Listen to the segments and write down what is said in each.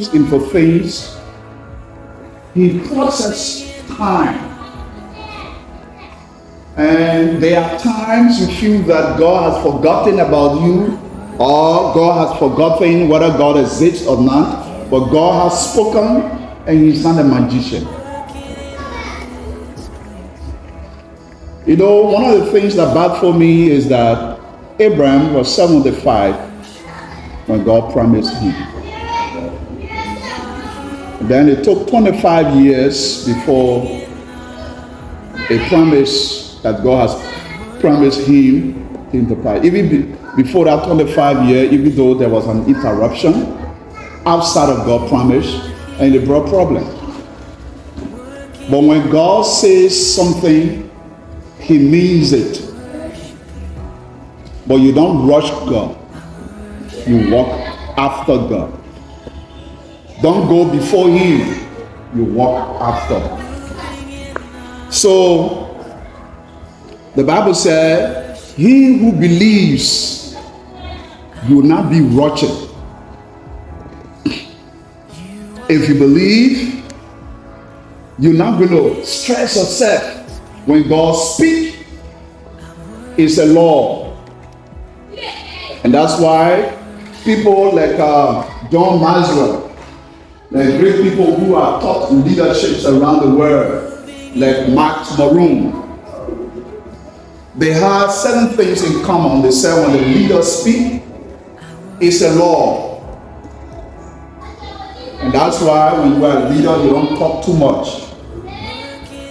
believes in for things, he processes time. And there are times you feel that God has forgotten about you, or God has forgotten whether God exists or not, but God has spoken, and he's not a magician. You know, one of the things that baffled me is that Abraham was 75 when God promised him. Then it took 25 years before a promise that God has promised him came to pass. Even before that 25 years, even though there was an interruption outside of God's promise, and it brought problems. But when God says something, he means it. But you don't rush God. You walk after God. Don't go before him. You walk after. So, the Bible said, he who believes, you will not be rushing. If you believe, you're not going to stress yourself. When God speaks, it's a law. And that's why people like John Maxwell, like great people who are taught leaderships around the world, like Max Maroon, they have certain things in common. They say when the leaders speak, it's a law. And that's why when you are a leader, you don't talk too much.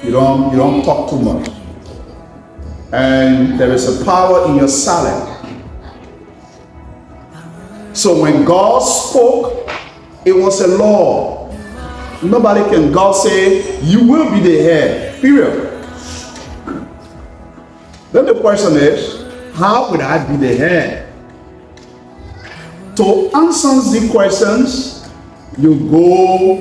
You don't talk too much. And there is a power in your silence. So when God spoke, it was a law. Nobody can, God say, you will be the head, period. Then the question is, how would I be the head? To answer the questions, you go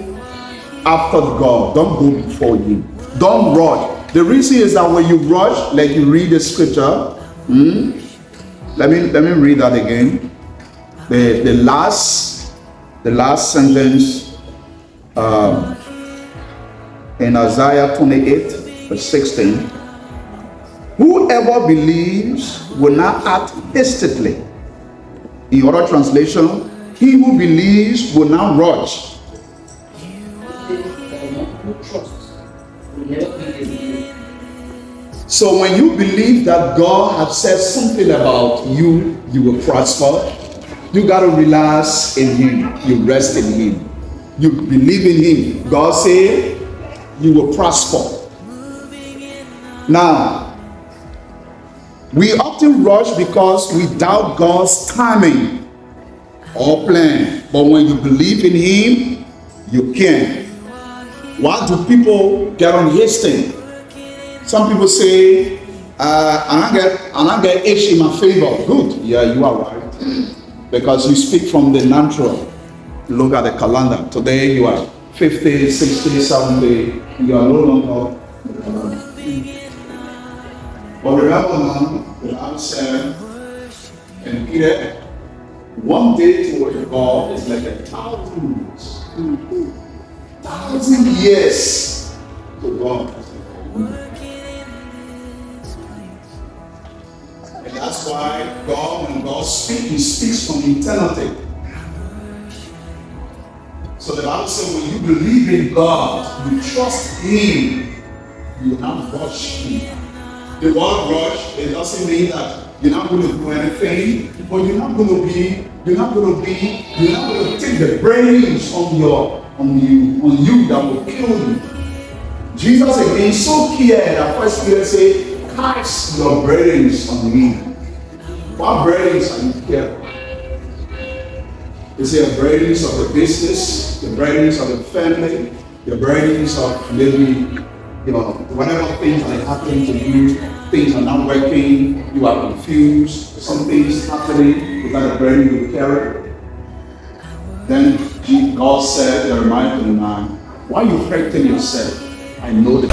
after God. Don't go before you. Don't rush. The reason is that when you rush, like you read the scripture, let me read that again. The last sentence in Isaiah 28, verse 16. Whoever believes will not act hastily. In other translation, he who believes will not rush. So when you believe that God has said something about you, you will prosper. You got to relax in him. You rest in him. You believe in him. God said you will prosper. Now, we often rush because we doubt God's timing or plan. But when you believe in him, you can. Why do people get on hasting? Some people say, and I get age in my favor. Good. Yeah, you are right. Because you speak from the natural. Look at the calendar. Today you are 50, 60, 70. You are no longer. But remember now, the Bible said, and Peter, one day toward God is like 1,000 years. 1,000 years to God. And that's why God, when God speaks, he speaks from eternity. So the Bible says when you believe in God, you trust him, you will not rush him. The word rush, it doesn't mean that you're not going to do anything, but you're not going to take the brains on you that will kill you. Jesus again so clear that First Peter say, cast your burdens on me. What burdens are you carrying? Is it the burdens of the business, the burdens of the family, the burdens of maybe, whatever things are happening to you, things are not working, you are confused, something is happening, is that a burden you carry? Then God said, Jeremiah 29, why are you hurting yourself? I know the